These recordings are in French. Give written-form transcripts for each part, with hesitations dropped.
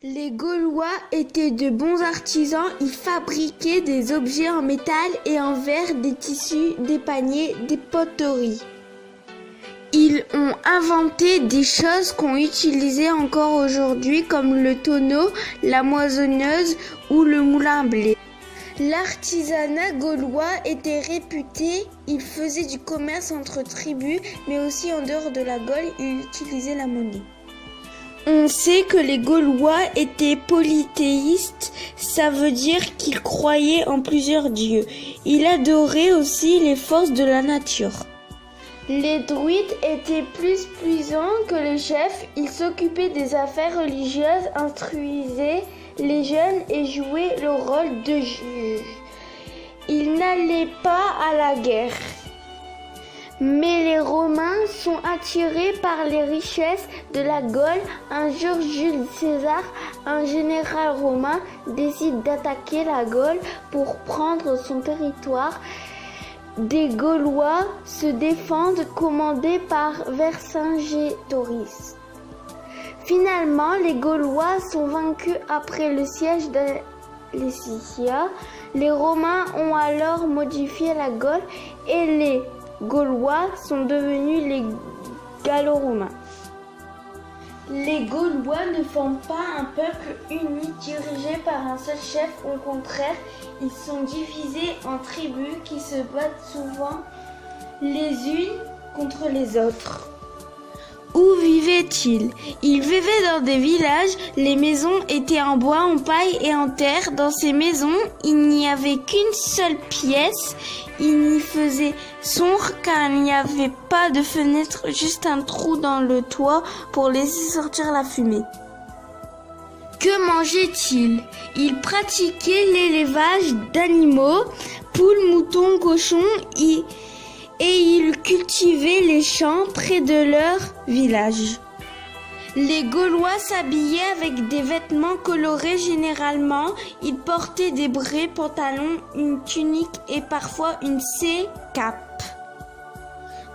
Les Gaulois étaient de bons artisans, ils fabriquaient des objets en métal et en verre, des tissus, des paniers, des poteries. Ils ont inventé des choses qu'on utilise encore aujourd'hui comme le tonneau, la moissonneuse ou le moulin à blé. L'artisanat gaulois était réputé, il faisait du commerce entre tribus, mais aussi en dehors de la Gaule, il utilisait la monnaie. On sait que les Gaulois étaient polythéistes, ça veut dire qu'ils croyaient en plusieurs dieux. Ils adoraient aussi les forces de la nature. Les druides étaient plus puissants que les chefs, ils s'occupaient des affaires religieuses, instruisaient les jeunes et jouaient le rôle de juge. Ils n'allaient pas à la guerre. Mais les Romains sont attirés par les richesses de la Gaule. Un jour, Jules César, un général romain, décide d'attaquer la Gaule pour prendre son territoire. Des Gaulois se défendent, commandés par Vercingétorix. Finalement, les Gaulois sont vaincus après le siège d'Alesia. Les Romains ont alors modifié la Gaule et les Gaulois sont devenus les Gallo-Romains. Les Gaulois ne forment pas un peuple uni dirigé par un seul chef, au contraire, ils sont divisés en tribus qui se battent souvent les unes contre les autres. Où vivaient-ils? Ils vivaient dans des villages, les maisons étaient en bois, en paille et en terre. Dans ces maisons, il n'y avait qu'une seule pièce, il y faisait sombre car il n'y avait pas de fenêtre, juste un trou dans le toit pour laisser sortir la fumée. Que mangeaient-ils? Ils pratiquaient l'élevage d'animaux, poules, moutons, cochons, et ils cultivaient les champs près de leur village. Les Gaulois s'habillaient avec des vêtements colorés généralement. Ils portaient des brais, pantalons, une tunique et parfois une cape.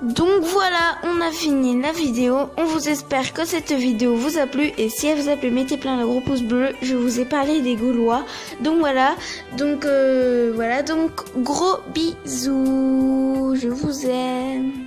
Donc voilà, on a fini la vidéo. On vous espère que cette vidéo vous a plu. Et si elle vous a plu, mettez plein de gros pouces bleus. Je vous ai parlé des Gaulois. Donc voilà. Donc gros bisous. Je vous aime.